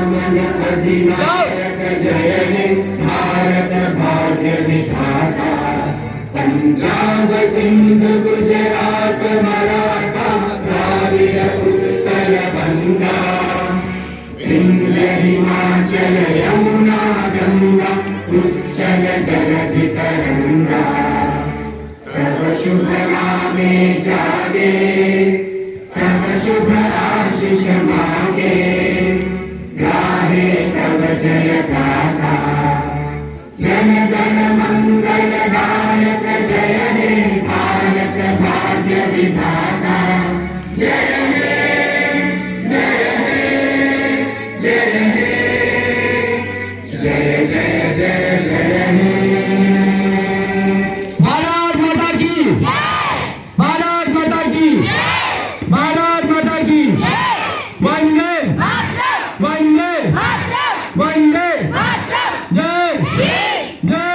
मन अधिनायक जय हे भारत भाग्य विधाता। पंजाब सिंध गुजरात मराठा द्राविड़ उत्कल बंगा, विंध्य हिमाचल यमुना गंगा उच्चल जलधि तरंगा। तब शुभ नामे जागे, तब शुभ आशीष मांगे, गाहे तब जय गाथा। जन गण मंगल दायक जय हे भारत भाग्य विधाता। जय हे जय हे जय हे जय जय जय जय हे। भारत माता की, भारत माता की, भारत माता की। वंदे वंदे वंदे जय जय।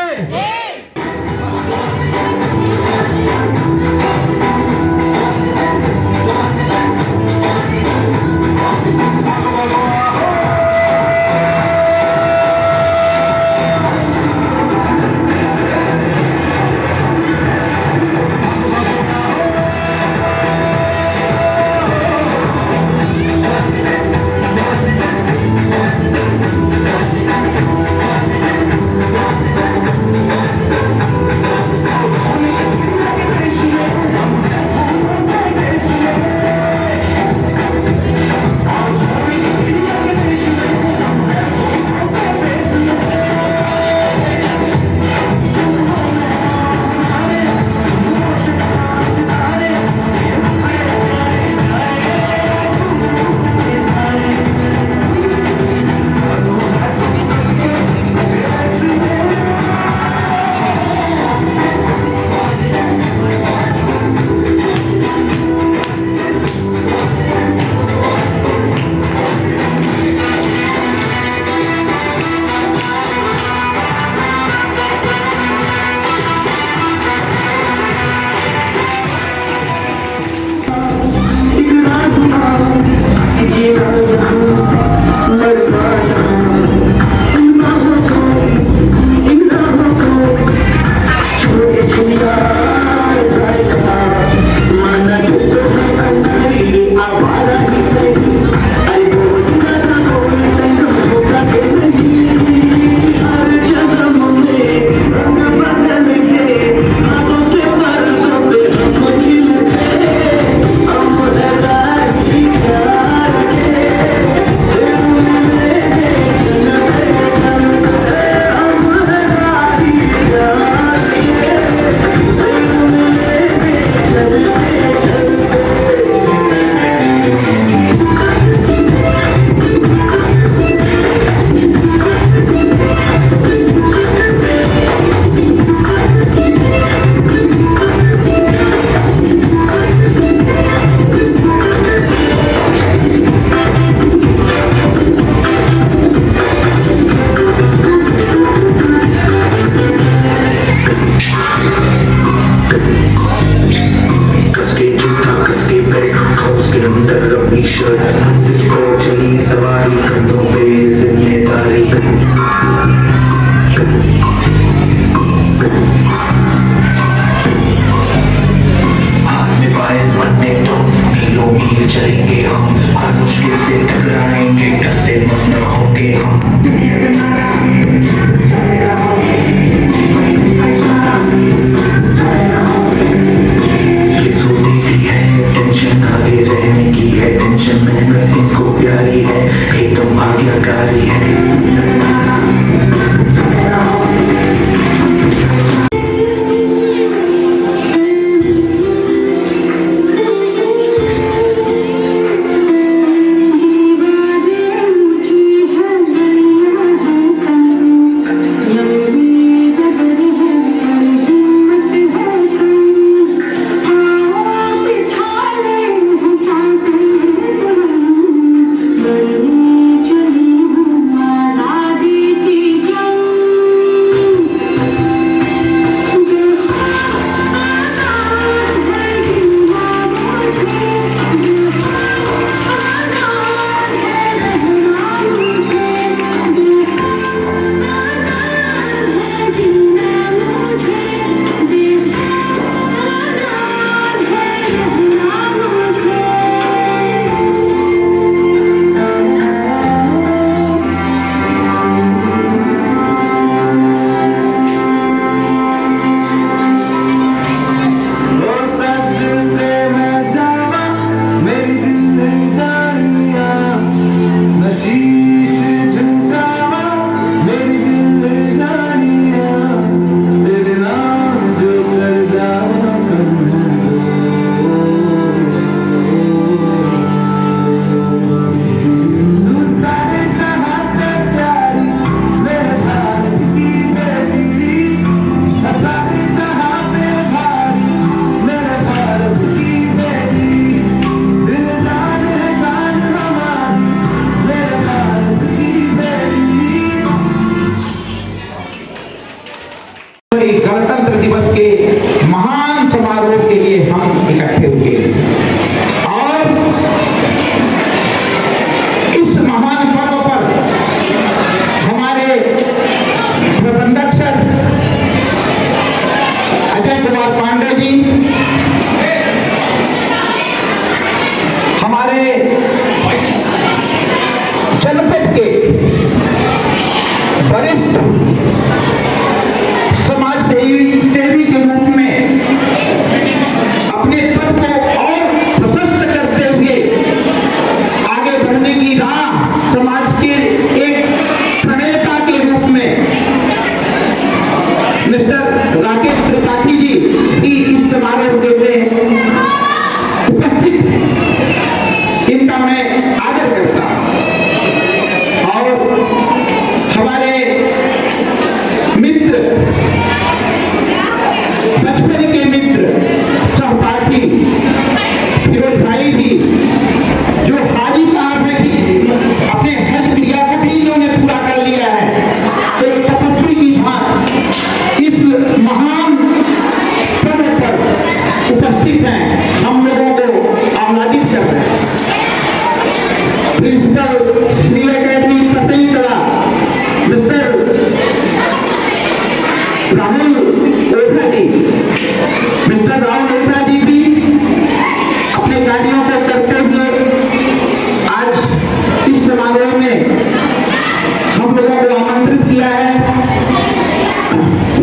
चलेंगे हम, हर मुश्किल से टकराएंगे, टस से मस न होंगे हम। ये सोती भी है टेंशन, आगे रहने की है टेंशन, मेहनत इनको प्यारी है, एकदम आज्ञाकारी है। चली हूँ आज़ाद।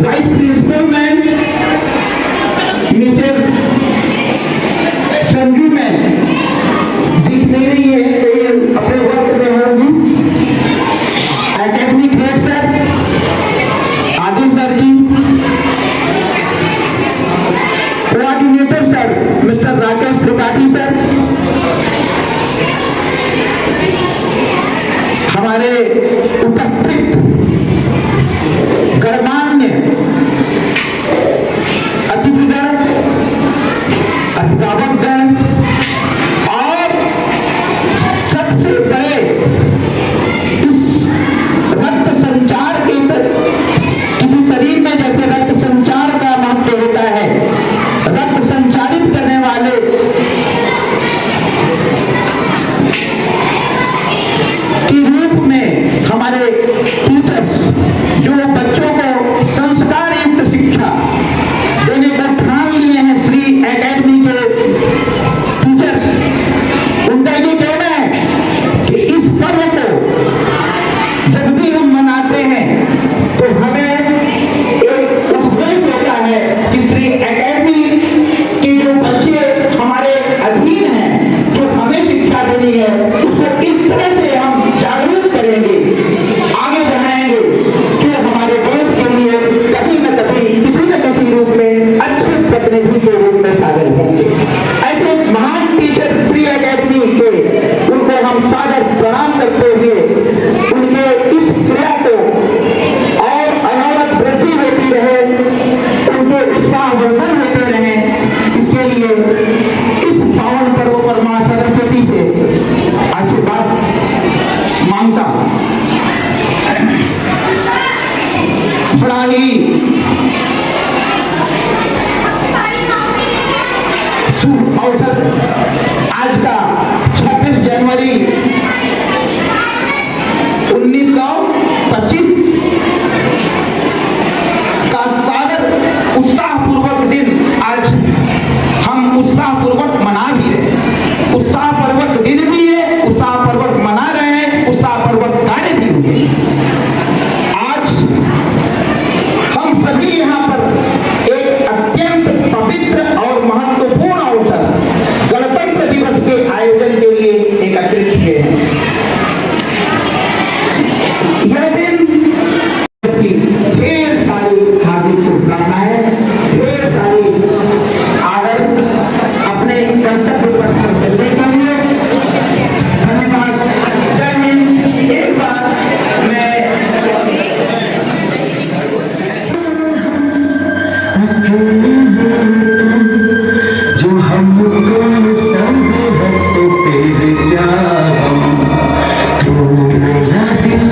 Vice principal ma'am Mister Sanju ma'am दिख नहीं रही है, कहीं अपने वर्क में होंगी। Academic head sir Adil sir ji, coordinator sir Mister Rakesh Tripathi sir, हमारे उपस्थित गणमान्य अतिथिगण, अभिभावकगण और सबसे बड़े इस रक्त संचार के किसी शरीर में जैसे रक्त संचार का महत्व होता है, रक्त संचारित करने वाले के रूप में हमारे टीचर्स जो बच्चों को संस्कार युक्त शिक्षा देने का ठान लिए हैं, श्री एकेडमी के टीचर्स, उनका ये कहना है कि इस पर्व को जब भी हम मनाते हैं तो हमें एक उद्वेग होता है कि श्री एकेडमी के जो बच्चे हमारे अधीन हैं, जो हमें शिक्षा देनी है, उसको किस तरह से हम जागरूक करेंगे, आगे बढ़ाएंगे, कि हमारे देश के लिए कभी न कभी किसी न किसी रूप में अच्छे प्रतिनिधि के रूप में सादर होंगे। ऐसे महान टीचर श्री एकेडमी के, उनको हम सादर प्रणाम करते हुए उनके इस क्रिया को और अनवरत वृद्धि होती रहे, उनके उत्साहवर्धन होते रहे, इसके लिए इस पावन पर्व पर मां सरस्वती से आशीर्वाद मांगता बड़ा ही शुभ अवसर आज का 26 जनवरी 1925 का सादर उत्साहपूर्वक दिन आज हम उत्साहपूर्वक मना भी रहे, उत्साहपूर्वक दिन भी है, उत्साहपूर्वक मना रहे हैं, उत्साहपूर्वक कार्य भी हुए। आज हम सभी यहाँ पर एक अत्यंत पवित्र और महत्वपूर्ण अवसर गणतंत्र दिवस के आयोजन के लिए एकत्रित हुए हैं। यह दिन की ढेर सारी हार्दिक शुभकामनाएं, ढेर सारी आदर अपने गणतंत्र दिवस पर चलने के लिए। धन्यवाद, जय हिंद। एक बार मैं जो हमको संग है तो तेरे प्यार हम, तो मेरा दिल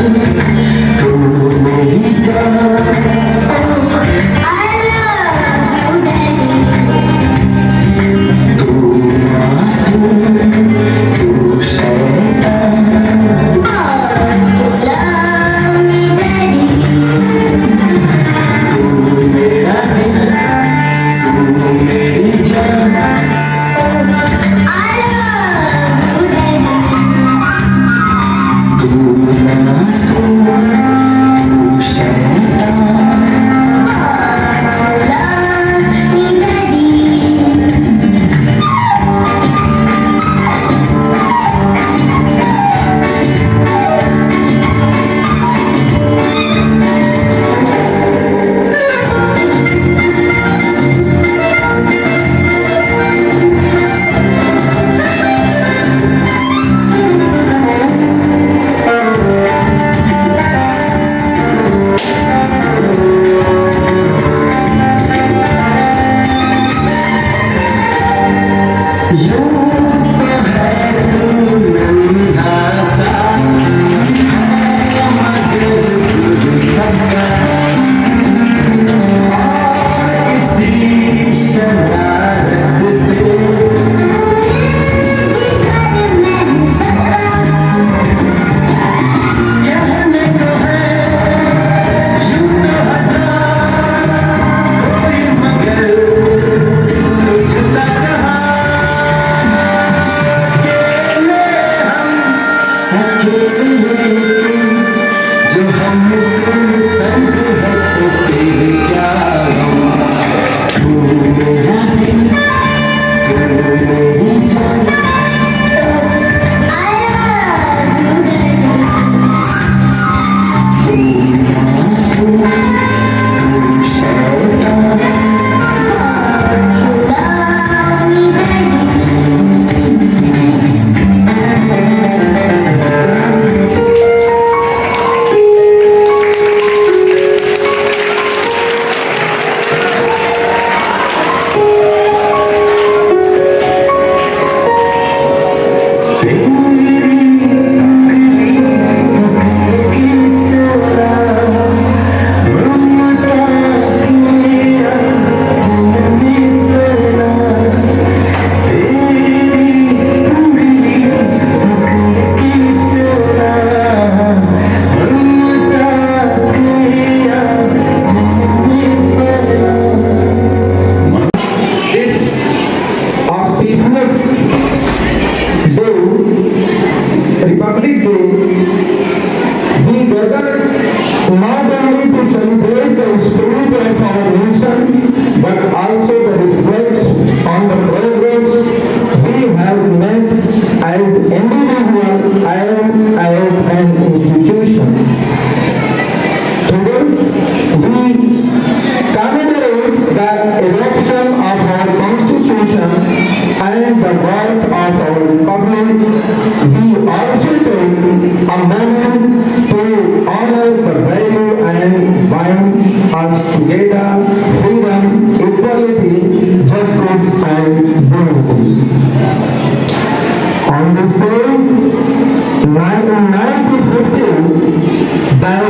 that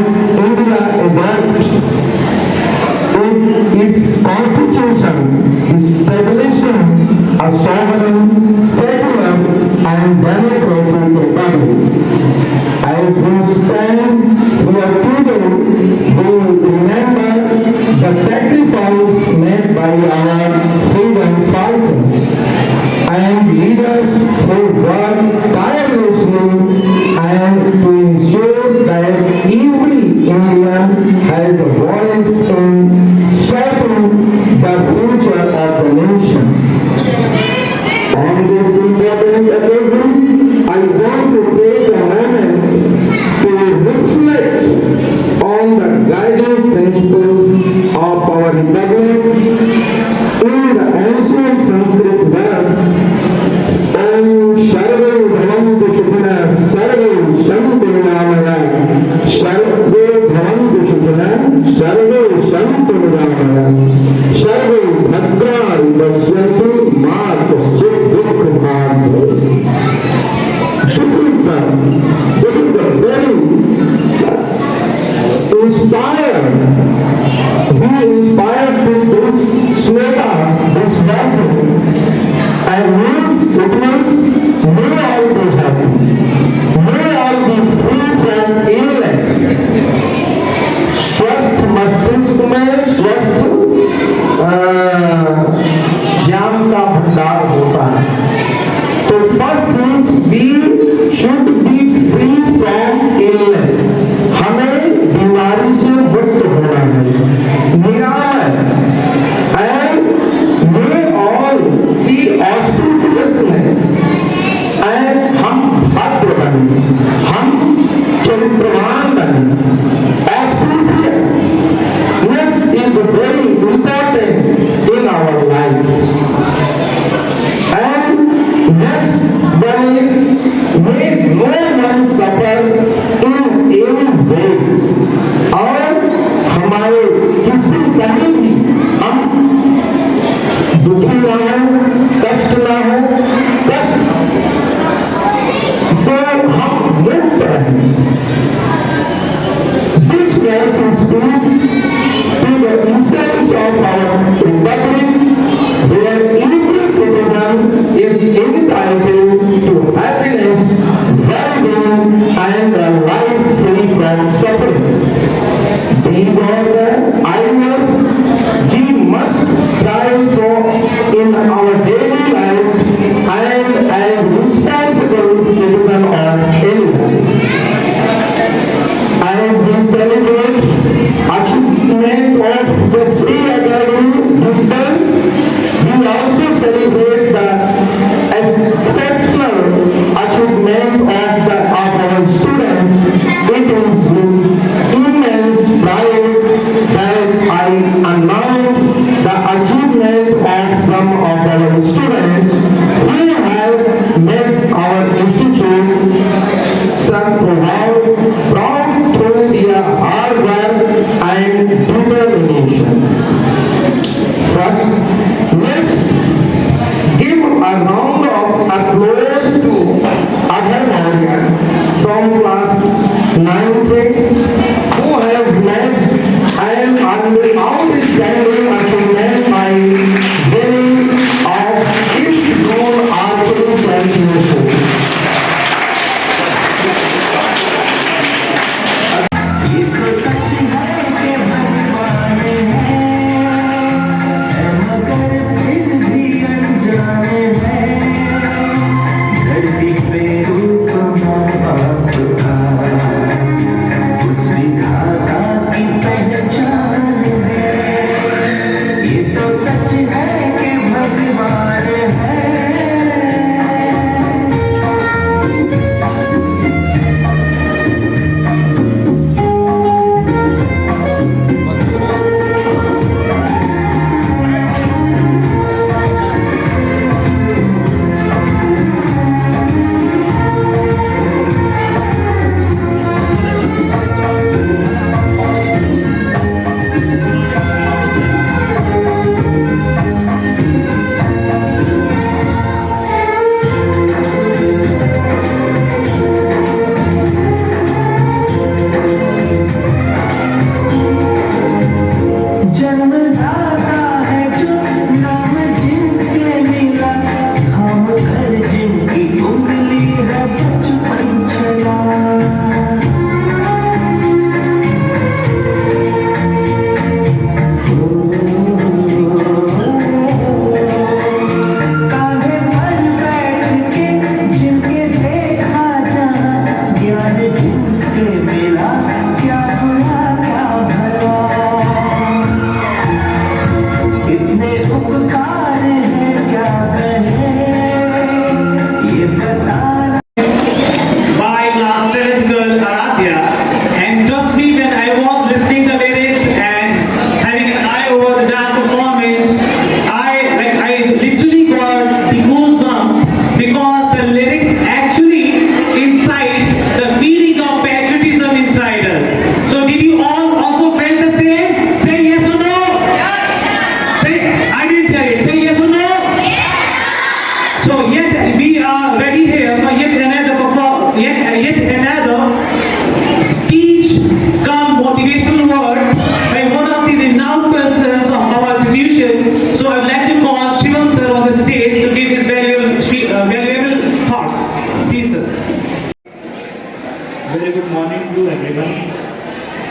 India adopts in its constitution establishing a sovereign, secular and democratic republic. As we stand here today, we remember the sacrifice made by our freedom fighters and leaders who worked tirelessly and to ensure that every Indian has a voice in shaping the future of the nation. On this important occasion, I want to take a moment to reflect on the guiding principles of our republic. In the ancient Sanskrit verse, Om Sarve Bhavantu Sukhina Sarve Santu Niramaya, Sarve Bhavantu Sukhina Sarve Santu Niramaya, Sarve Bhadrani Pasyantu Ma Kaschit Dukha Bhagavad. This is the very inspired with these slokas, these verses, and means may all be happy, may all be free from illness. स्वस्थ मस्तिष्क में स्वस्थ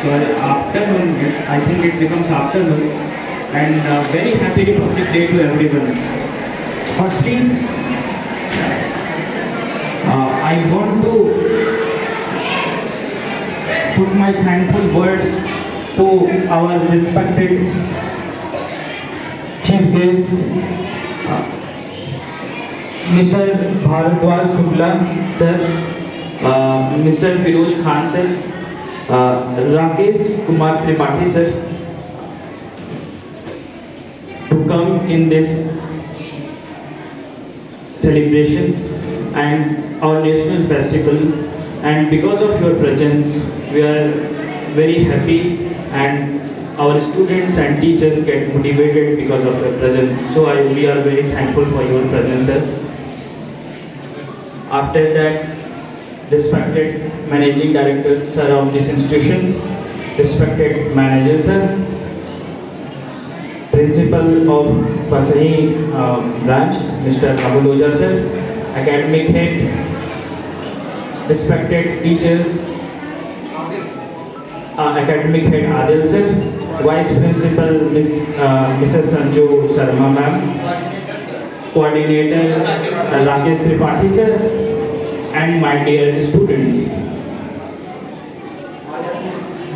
Sorry, afternoon. I think it becomes afternoon. And very happy Republic Day to everyone. Firstly, I want to put my thankful words to our respected chief guest, Mr. Bharadwaj Shukla sir, Mr. Firoz Khan sir, Rakesh Kumar Tripathi sir, to come in this celebrations and our national festival, and because of your presence we are very happy, and our students and teachers get motivated because of your presence. So we are very thankful for your presence sir. After that, respected managing directors sir of this institution, respected manager sir, principal of Pasahi branch Mr. Abuloja sir, academic head, respected teachers, academic head Adil sir, vice principal Mrs. Sanju Sharma ma'am, coordinator Rakesh Tripathi sir, and my dear students.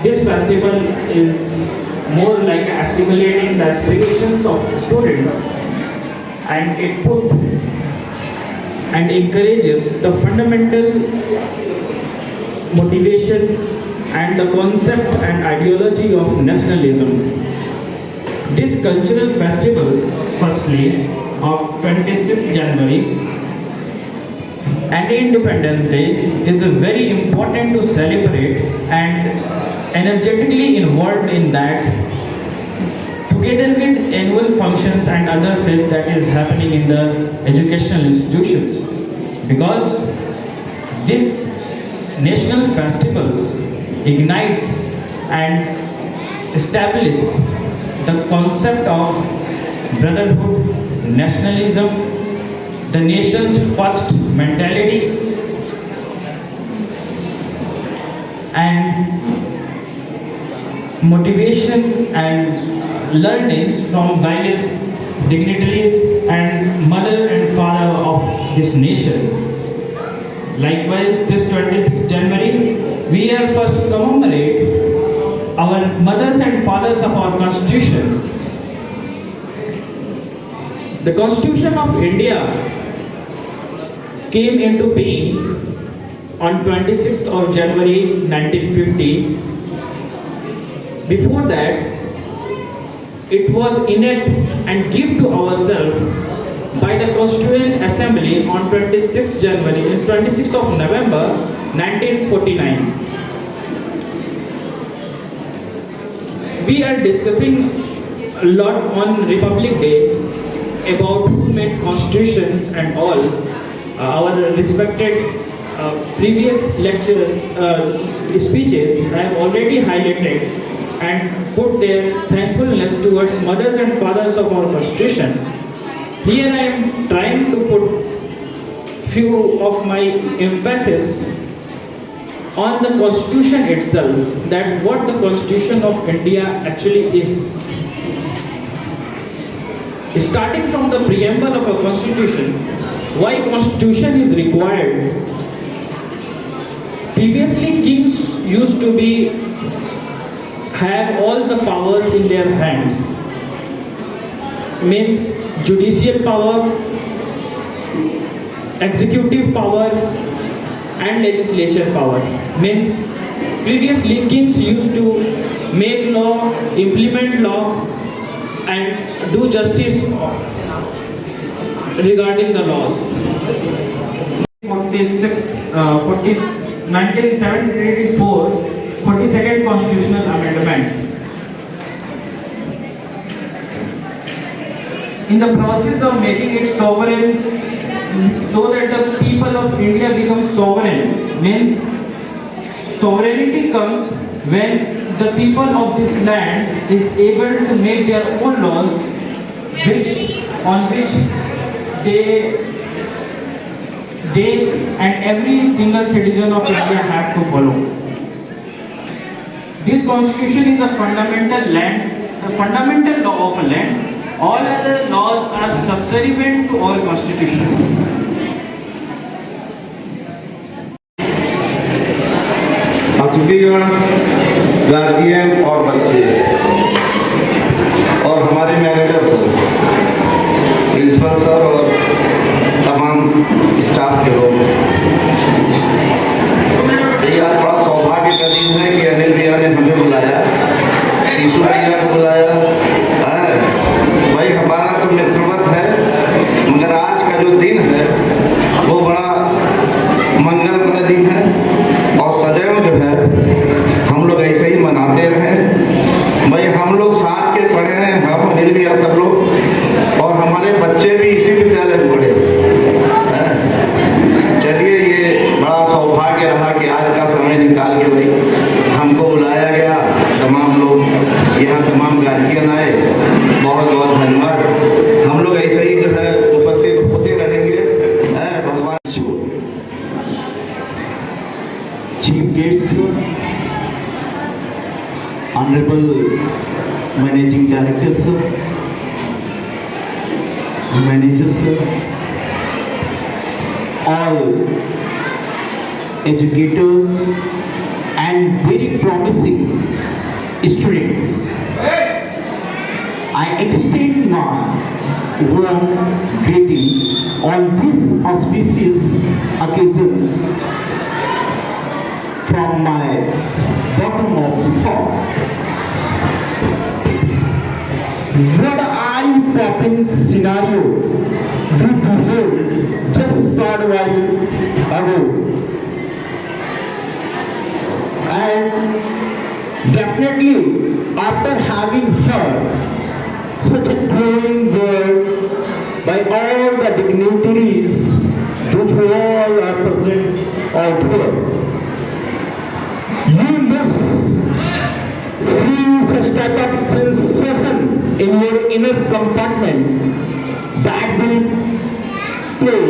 This festival is more like assimilating the aspirations of students, and it put and encourages the fundamental motivation and the concept and ideology of nationalism. These cultural festivals, firstly, of 26th January and Independence Day is very important to celebrate and energetically involved in that, together with annual functions and other fests that is happening in the educational institutions. Because this national festivals ignites and establish the concept of brotherhood, nationalism, the nation's first mentality, and motivation and learnings from various dignitaries and mother and father of this nation. Likewise, this 26th January, we are first commemorate our mothers and fathers of our constitution. The Constitution of India came into being on 26th of January 1950. Before that, it was enacted and given to ourselves by the Constituent Assembly on 26th January and 26th of November 1949. We are discussing a lot on Republic Day about who made constitutions and all. Our respected previous lectures, speeches have already highlighted and put their thankfulness towards mothers and fathers of our constitution. Here I am trying to put few of my emphasis on the constitution itself, that what the Constitution of India actually is. Starting from the preamble of a constitution, why constitution is required. Previously, kings used to have all the powers in their hands. Means judicial power, executive power, and legislature power. Means previously kings used to make law, implement law, and do justice regarding the laws. 1974 42nd Constitutional Amendment. In the process of making it sovereign, so that the people of India become sovereign, means sovereignty comes when the people of this land is able to make their own laws, on which they and every single citizen of India have to follow. This constitution is a fundamental law of a land. All other laws are subservient to all constitution. अतिथिगण, guardian और बच्चे और हमारे manager sir, principal sir और तमाम staff के लोग, ये आज बड़ा सौभाग्य का दिन है कि अनिल भैया ने हमें बुलाया, शिशु भैया को बुलाया है। भाई हमारा तो मित्रवत है, मगर आज का जो दिन है वो बड़ा मंगलमय दिन है और सदैव जो है हम लोग ऐसे ही मनाते रहें। भाई हम लोग साथ के पढ़े हैं, हम अनिल भैया सब लोग, और हमारे बच्चे भी इसी विद्यालय में पढ़े हैं। चलिए, ये बड़ा सौभाग्य रहा कि आज का समय निकाल के भाई हमको बुलाया गया, तमाम लोग यहाँ, तमाम गार्जियन आए, बहुत बहुत धन्यवाद। हम लोग ऐसे ही जो है उपस्थित होते रहेंगे। भगवान Chief guests, Honorable Managing Director sir, Managers sir, all educators and very promising students, I extend my warm greetings on this auspicious occasion from my bottom of the heart. What eye-popping scenario we observed just short while ago, and definitely after having heard such a glowing word by all the dignitaries which all are present out here, you must feel such type of sensation in your inner compartment that will play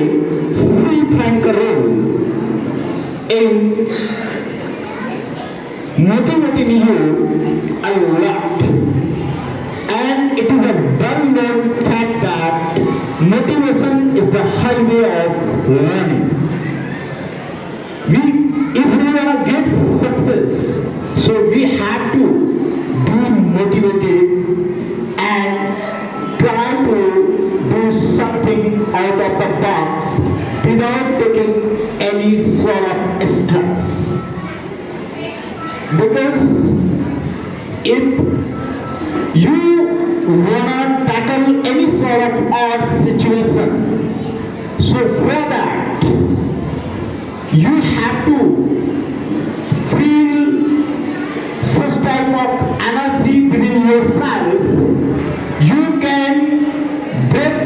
C-frank role in motivating you a lot. And it is a well-known fact that motivation is the highway of learning. If we want to get success, so we have to be motivated and try to do something out of the box without taking any sort of stress. Because if you want to tackle any sort of odd situation, so for that you have to feel such type of energy within yourself. You can break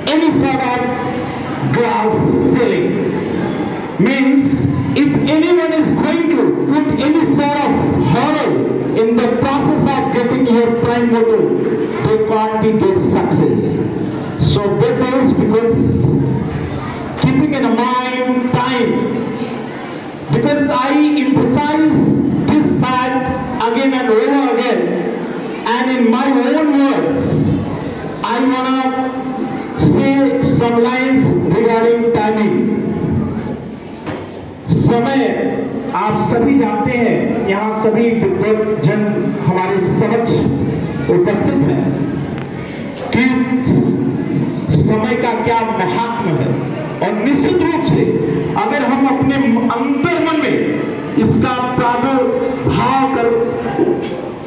any sort of glass ceiling. Means if anyone is going to put any sort of hurdle in the process of getting your prime motive, they can't be get success. So that is because keeping in mind time, because I emphasize this fact again and over again, and in my own words, I wanna say some lines regarding timing. समय आप सभी जानते हैं, यहाँ सभी विद्वज्जन हमारे समक्ष उपस्थित हैं कि समय का क्या महत्व है, और निश्चित रूप से अगर हम अपने अंतर्मन में इसका प्रादुर्भाव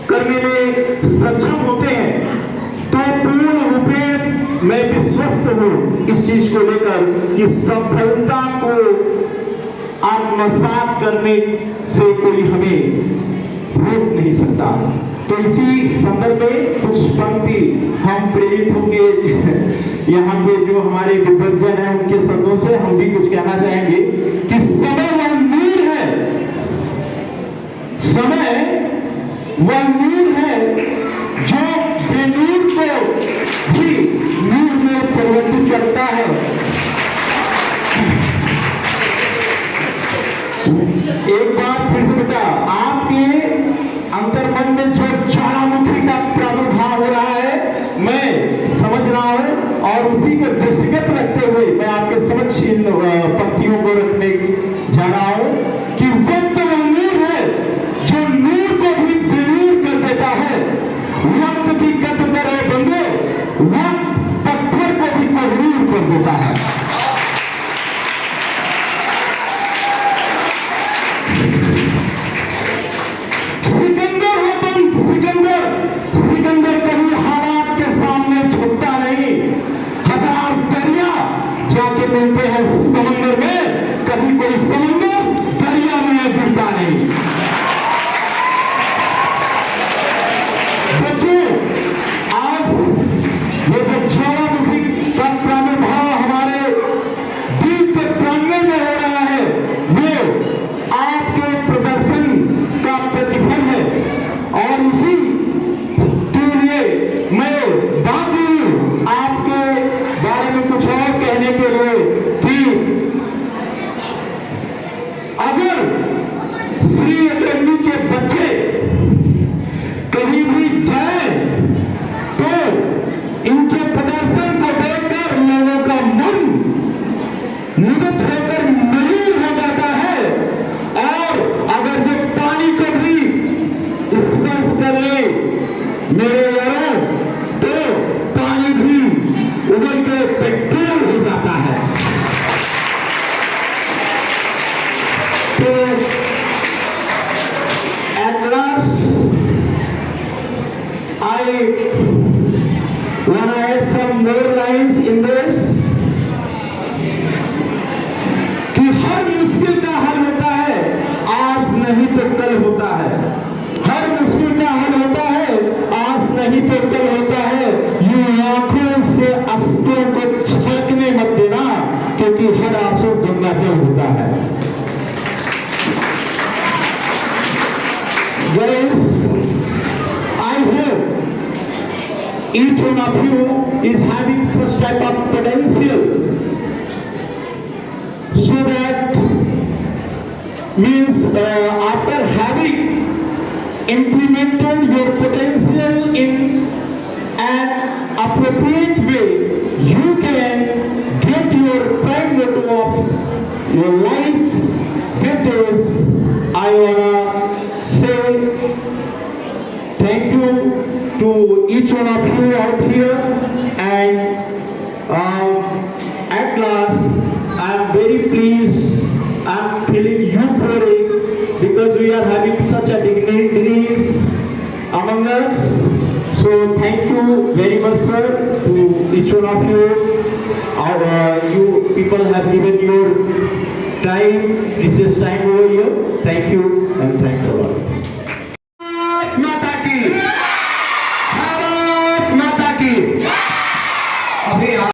करने में सक्षम होते हैं, तो पूर्ण रूपे मैं विश्वस्त हूँ इस चीज को लेकर कि सफलता को आत्मसात करने से कोई हमें रोक नहीं सकता। तो इसी संदर्भ में कुछ पंक्ति हम प्रेरित होंगे यहाँ पे जो हमारे विद्वज्जन हैं उनके शब्दों से हम भी कुछ कहना चाहेंगे कि समय वह नूर है, समय वह नूर है जो बेनूर को भी नूर में परिवर्तित करता है। एक बार फिर से बेटा, आपके पंक्तियों को रखने जा रहा हूं कि वक्त वो नूर है जो नूर को भी बेनूर कर देता है। वक्त की कद्र करे बंदे, वक्त पत्थर को भी कोहिनूर कर देता है। सिकंदर हो तुम, सिकंदर, सिकंदर कभी हालात के सामने झुकता नहीं। हजार दरिया जाके मिलते हैं समंदर में, कभी कोई समंदर दरिया में गिरता नहीं। बच्चों, आज ये जो ज्वालामुखी का प्रादुर्भाव हमारे दिल के प्रांगण में हो रहा है, वो आपके प्रदर्शन का प्रतिफल है। और इसी के लिए मैं बात हूं आपके बारे में कुछ और कहने के लिए कि अगर श्री अकेडमी के बच्चे कहीं भी जाए तो इनके प्रदर्शन को देखकर लोगों का मन मुग्ध होकर मयूर हो जाता है। और अगर ये पानी को भी स्पर्श कर ले मेरे यारों, तो पानी भी उबल के पेट्रोल हो जाता है। तो at last I want to add some more lines in this कि हर मुश्किल का हल होता है, आज नहीं तो कल होता है। हर मुश्किल का हल होता है, आज नहीं तो कल होता है। ये आंखों से अश्कों को छलकने मत देना, क्योंकि हर आंसू गंगाजल होता है। Guys, I hope each one of you is having such type of potential, so that means after having implemented your potential in an appropriate way, you can get your prime motto of your life. With this, I wanna say thank you to each one of you out here, and at last I am very pleased, I am feeling euphoric because we are having such a dignitaries among us. So thank you very much, sir, to each one of you. You people have given your time, precious time over here. Thank you and thanks a lot. माता की